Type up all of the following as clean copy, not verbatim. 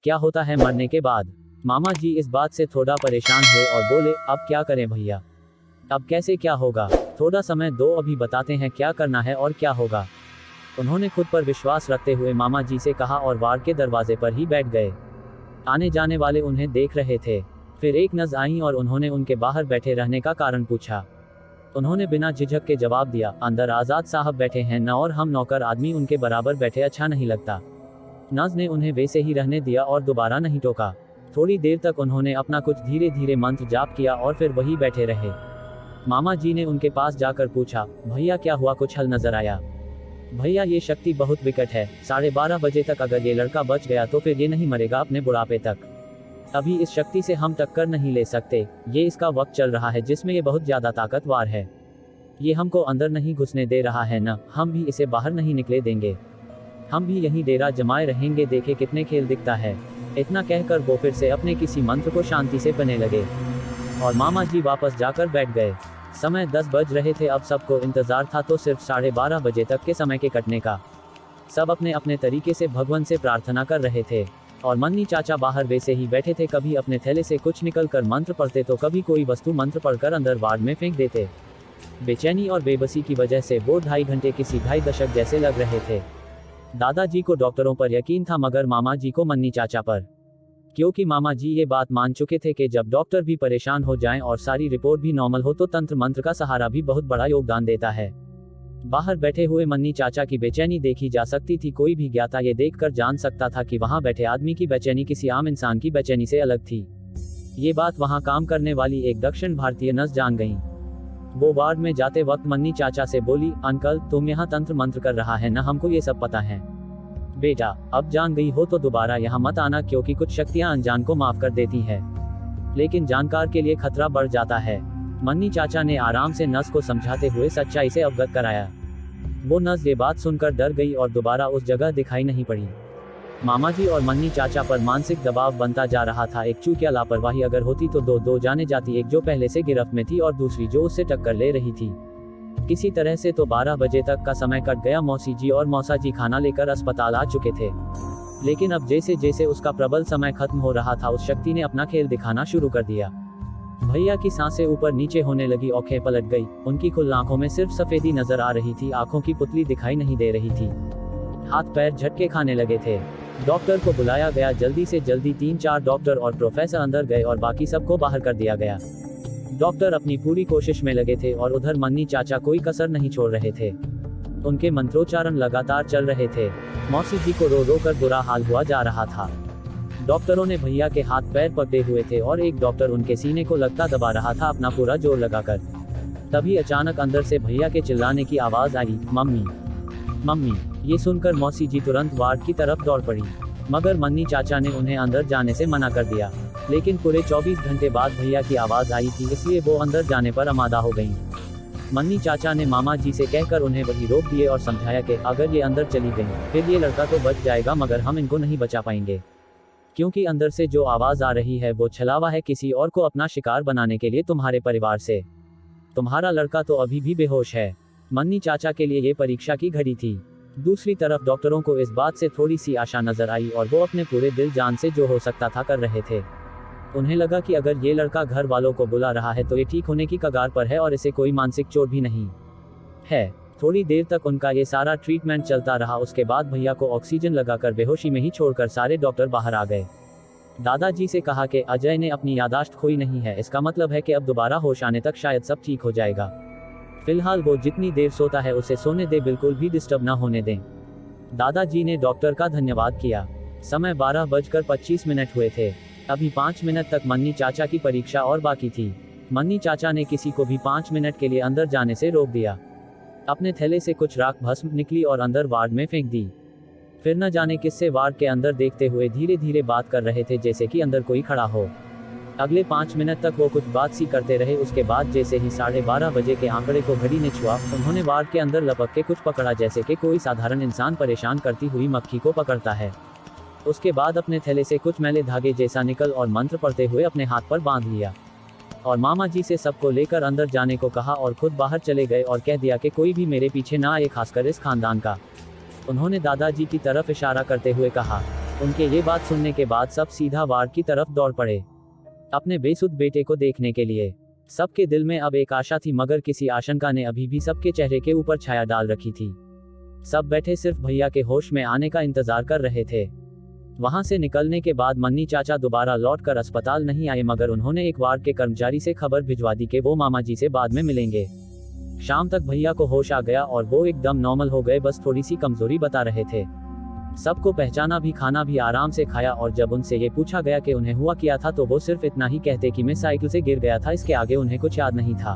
क्या होता है मरने के बाद। मामा जी इस बात से थोड़ा परेशान हुए और बोले, अब क्या करें भैया, अब कैसे क्या होगा, थोड़ा समय दो, अभी बताते हैं क्या करना है और क्या होगा। उन्होंने खुद पर विश्वास रखते हुए मामा जी से कहा और वार्ड के दरवाजे पर ही बैठ गए। आने जाने वाले उन्हें देख रहे थे। फिर एक नर्स आई और उन्होंने उनके बाहर बैठे रहने का कारण पूछा। उन्होंने बिना झिझक के जवाब दिया, अंदर आजाद साहब बैठे हैं न, और हम नौकर आदमी उनके बराबर बैठे अच्छा नहीं लगता। नर्स ने उन्हें वैसे ही रहने दिया और दोबारा नहीं टोका। थोड़ी देर तक उन्होंने अपना कुछ धीरे धीरे मंत्र जाप किया और फिर वही बैठे रहे। मामा जी ने उनके पास जाकर पूछा, भैया क्या हुआ, कुछ हल नजर आया। भैया ये शक्ति बहुत विकट है, 12:30 बजे तक अगर ये लड़का बच गया तो फिर ये नहीं मरेगा अपने बुढ़ापे तक। अभी इस शक्ति से हम टक्कर नहीं ले सकते, ये इसका वक्त चल रहा है जिसमें ये बहुत ज्यादा ताकतवर है। ये हमको अंदर नहीं घुसने दे रहा है न, हम भी इसे बाहर नहीं निकले देंगे। हम भी यहीं डेरा जमाए रहेंगे, देखे कितने खेल दिखता है। इतना कहकर वो फिर से अपने किसी मंत्र को शांति से पढ़ने लगे और मामा जी वापस जाकर बैठ गए। समय 10 बज रहे थे। अब सबको इंतजार था तो सिर्फ 12:30 बजे तक के समय के कटने का। सब अपने अपने तरीके से भगवान से प्रार्थना कर रहे थे और मन्नी चाचा बाहर वैसे ही बैठे थे, कभी अपने थैले से कुछ निकल कर मंत्र पढ़ते तो कभी कोई वस्तु मंत्र पढ़कर अंदर वार्ड में फेंक देते। बेचैनी और बेबसी की वजह से वो 2.5 घंटे किसी 2.5 दशक जैसे लग रहे थे। दादाजी को डॉक्टरों पर यकीन था मगर मामा जी को मन्नी चाचा पर, क्योंकि मामा जी ये बात मान चुके थे कि जब डॉक्टर भी परेशान हो जाएं और सारी रिपोर्ट भी नॉर्मल हो तो तंत्र मंत्र का सहारा भी बहुत बड़ा योगदान देता है। बाहर बैठे हुए मन्नी चाचा की बेचैनी देखी जा सकती थी। कोई भी ज्ञाता ये देखकर जान सकता था कि वहां बैठे आदमी की बेचैनी किसी आम इंसान की बेचैनी से अलग थी। ये बात वहां काम करने वाली एक दक्षिण भारतीय नर्स जान गई। वो वार्ड में जाते वक्त मन्नी चाचा से बोली, अंकल तुम यहाँ तंत्र मंत्र कर रहा है ना, हमको ये सब पता है। बेटा अब जान गई हो तो दोबारा यहाँ मत आना, क्योंकि कुछ शक्तियाँ अनजान को माफ कर देती है, लेकिन जानकार के लिए खतरा बढ़ जाता है। मन्नी चाचा ने आराम से नर्स को समझाते हुए सच्चाई से अवगत कराया। वो नर्स ये बात सुनकर डर गई और दोबारा उस जगह दिखाई नहीं पड़ी। मामा जी और मन्नी चाचा पर मानसिक दबाव बनता जा रहा था। एक चूक या लापरवाही अगर होती तो दो जाने जाती, एक जो पहले से गिरफ्त में थी और दूसरी जो उससे टक्कर ले रही थी। किसी तरह से तो 12 बजे तक का समय कट गया। मौसी जी और मौसा जी खाना लेकर अस्पताल आ चुके थे, लेकिन अब जैसे जैसे उसका प्रबल समय खत्म हो रहा था उस शक्ति ने अपना खेल दिखाना शुरू कर दिया। भैया की सांसें ऊपर नीचे होने लगी, आंखें पलट गई। उनकी खुली आंखों में सिर्फ सफेदी नजर आ रही थी, आंखों की पुतली दिखाई नहीं दे रही थी। हाथ पैर झटके खाने लगे थे। डॉक्टर को बुलाया गया। जल्दी से जल्दी 3-4 डॉक्टर और प्रोफेसर अंदर गए और बाकी सबको बाहर कर दिया गया। डॉक्टर अपनी पूरी कोशिश में लगे थे और उधर मन्नी चाचा कोई कसर नहीं छोड़ रहे थे। उनके मंत्रोच्चारण लगातार चल रहे थे। मौसी जी को रो रो कर बुरा हाल हुआ जा रहा था। डॉक्टरों ने भैया के हाथ पैर पकड़े हुए थे और एक डॉक्टर उनके सीने को लगता दबा रहा था अपना पूरा जोर लगाकर। तभी अचानक अंदर से भैया के चिल्लाने की आवाज आई, मम्मी मम्मी। ये सुनकर मौसी जी तुरंत वार्ड की तरफ दौड़ पड़ी, मगर मन्नी चाचा ने उन्हें अंदर जाने से मना कर दिया। लेकिन पूरे 24 घंटे बाद भैया की आवाज आई थी, इसलिए वो अंदर जाने पर आमादा हो गईं। मन्नी चाचा ने मामा जी से कहकर उन्हें वहीं रोक दिए और समझाया कि अगर ये अंदर चली गई फिर ये लड़का तो बच जाएगा मगर हम इनको नहीं बचा पाएंगे, क्योंकि अंदर से जो आवाज आ रही है वो छलावा है किसी और को अपना शिकार बनाने के लिए तुम्हारे परिवार से। तुम्हारा लड़का तो अभी भी बेहोश है। मन्नी चाचा के लिए ये परीक्षा की घड़ी थी। दूसरी तरफ डॉक्टरों को इस बात से थोड़ी सी आशा नजर आई और वो अपने पूरे दिल जान से जो हो सकता था कर रहे थे। उन्हें लगा कि अगर ये लड़का घर वालों को बुला रहा है तो ये ठीक होने की कगार पर है और इसे कोई मानसिक चोट भी नहीं है। थोड़ी देर तक उनका ये सारा ट्रीटमेंट चलता रहा। उसके बाद भैया को ऑक्सीजन लगाकर बेहोशी में ही छोड़कर सारे डॉक्टर बाहर आ गए। दादाजी से कहा कि अजय ने अपनी यादाश्त खोई नहीं है, इसका मतलब है कि अब दोबारा होश आने तक शायद सब ठीक हो जाएगा। फिलहाल वो जितनी देर सोता है उसे सोने दे, बिल्कुल भी डिस्टर्ब ना होने दें। दादाजी ने डॉक्टर का धन्यवाद किया। समय 12:25 हुए थे। अभी 5 मिनट तक मन्नी चाचा की परीक्षा और बाकी थी। मन्नी चाचा ने किसी को भी 5 मिनट के लिए अंदर जाने से रोक दिया। अपने थैले से कुछ राख भस्म निकली और अंदर वार्ड में फेंक दी। फिर न जाने किससे वार्ड के अंदर देखते हुए धीरे धीरे बात कर रहे थे, जैसे कि अंदर कोई खड़ा हो। अगले 5 मिनट तक वो कुछ बात सी करते रहे। उसके बाद जैसे ही 12:30 बजे के आंकड़े को घड़ी ने छुआ, उन्होंने वार्ड के अंदर लपक के कुछ पकड़ा, जैसे कि कोई साधारण इंसान परेशान करती हुई मक्खी को पकड़ता है। उसके बाद अपने थैले से कुछ मैले धागे जैसा निकल और मंत्र पढ़ते हुए अपने हाथ पर बांध लिया और मामा जी से सबको लेकर अंदर जाने को कहा और खुद बाहर चले गए और कह दिया कि कोई भी मेरे पीछे ना आए, खासकर इस खानदान का। उन्होंने दादाजी की तरफ इशारा करते हुए कहा। उनके ये बात सुनने के बाद सब सीधा वार्ड की तरफ दौड़ पड़े, अपने बेसुध बेटे को देखने के लिए। सबके दिल में अब एक आशा थी, मगर किसी आशंका ने अभी भी सबके चेहरे के ऊपर छाया डाल रखी थी। सब बैठे सिर्फ भैया के होश में आने का इंतजार कर रहे थे। वहां से निकलने के बाद मन्नी चाचा दोबारा लौटकर अस्पताल नहीं आए, मगर उन्होंने एक वार्ड के कर्मचारी से खबर भिजवा दी कि वो मामा जी से बाद में मिलेंगे। शाम तक भैया को होश आ गया और वो एकदम नॉर्मल हो गए, बस थोड़ी सी कमजोरी बता रहे थे। सबको पहचाना भी, खाना भी आराम से खाया, और जब उनसे ये पूछा गया कि उन्हें हुआ क्या था तो वो सिर्फ इतना ही कहते कि मैं साइकिल से गिर गया था, इसके आगे उन्हें कुछ याद नहीं था।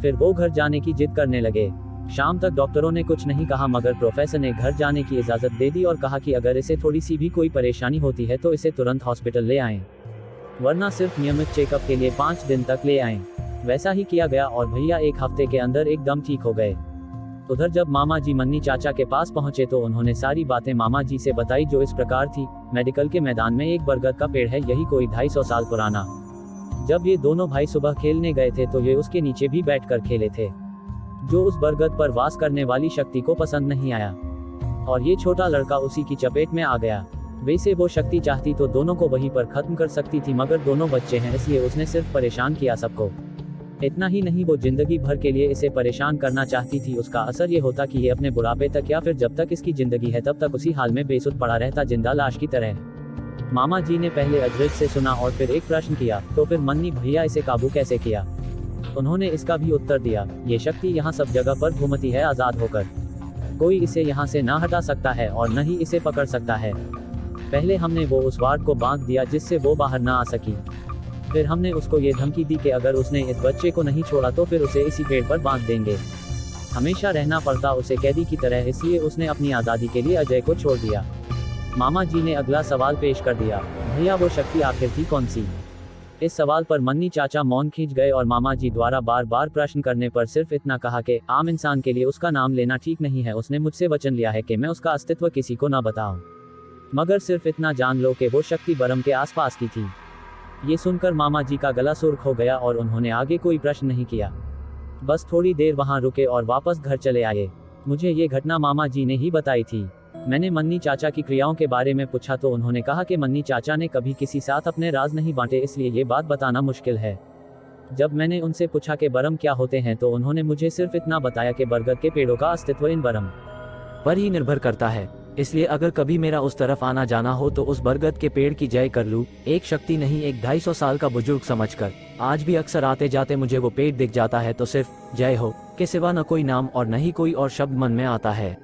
फिर वो घर जाने की जिद करने लगे। शाम तक डॉक्टरों ने कुछ नहीं कहा, मगर प्रोफेसर ने घर जाने की इजाज़त दे दी और कहा कि अगर इसे थोड़ी सी भी कोई परेशानी होती है तो इसे तुरंत हॉस्पिटल ले आएं, वरना सिर्फ नियमित चेकअप के लिए 5 दिन तक ले आएं। वैसा ही किया गया और भैया 1 हफ्ते के अंदर एकदम ठीक हो गए। उधर जब मामा जी मन्नी चाचा के पास पहुंचे तो उन्होंने सारी बातें मामा जी से बताई, जो इस प्रकार थी। मेडिकल के मैदान में एक बरगद का पेड़ है, यही कोई 250 साल पुराना। जब ये दोनों भाई सुबह खेलने गए थे तो ये उसके नीचे भी बैठकर खेले थे, जो उस बरगद पर वास करने वाली शक्ति को पसंद नहीं आया और ये छोटा लड़का उसी की चपेट में आ गया। वैसे वो शक्ति चाहती तो दोनों को वहीं पर खत्म कर सकती थी, मगर दोनों बच्चे हैं इसलिए उसने सिर्फ परेशान किया सबको। इतना ही नहीं, वो जिंदगी भर के लिए इसे परेशान करना चाहती थी। उसका असर ये होता कि ये अपने बुढ़ापे तक या फिर जब तक इसकी जिंदगी है तब तक उसी हाल में बेसुध पड़ा रहता, जिंदा लाश की तरह। मामा जी ने पहले अजरज से सुना और फिर एक प्रश्न किया, तो फिर मन्नी भैया इसे काबू कैसे किया? उन्होंने इसका भी उत्तर दिया, ये शक्ति यहाँ सब जगह पर घूमती है आजाद होकर, कोई इसे यहाँ से ना हटा सकता है और न ही इसे पकड़ सकता है। पहले हमने वो उस वार्ड को बांध दिया जिससे वो बाहर ना आ सकी। फिर हमने उसको ये धमकी दी कि अगर उसने इस बच्चे को नहीं छोड़ा तो फिर उसे इसी पेड़ पर बांध देंगे, हमेशा रहना पड़ता उसे कैदी की तरह, इसलिए उसने अपनी आज़ादी के लिए अजय को छोड़ दिया। मामा जी ने अगला सवाल पेश कर दिया, भैया वो शक्ति आखिर थी कौन सी? इस सवाल पर मन्नी चाचा मौन खींच गए और मामा जी द्वारा बार बार प्रश्न करने पर सिर्फ इतना कहा कि आम इंसान के लिए उसका नाम लेना ठीक नहीं है। उसने मुझसे वचन लिया है कि मैं उसका अस्तित्व किसी को ना बताऊं, मगर सिर्फ इतना जान लो कि वो शक्ति बरम के आसपास की थी। ये सुनकर मामा जी का गला सुर्ख हो गया और उन्होंने आगे कोई प्रश्न नहीं किया, बस थोड़ी देर वहां रुके और वापस घर चले आए। मुझे ये घटना मामा जी ने ही बताई थी। मैंने मन्नी चाचा की क्रियाओं के बारे में पूछा तो उन्होंने कहा कि मन्नी चाचा ने कभी किसी साथ अपने राज नहीं बांटे, इसलिए ये बात बताना मुश्किल है। जब मैंने उनसे पूछा कि बरम क्या होते हैं तो उन्होंने मुझे सिर्फ इतना बताया कि बरगद के पेड़ों का अस्तित्व इन बरम पर ही निर्भर करता है, इसलिए अगर कभी मेरा उस तरफ आना जाना हो तो उस बरगद के पेड़ की जय कर लूं। एक शक्ति नहीं, एक 250 साल का बुजुर्ग समझकर। आज भी अक्सर आते जाते मुझे वो पेड़ दिख जाता है तो सिर्फ जय हो के सिवा न कोई नाम और न ही कोई और शब्द मन में आता है।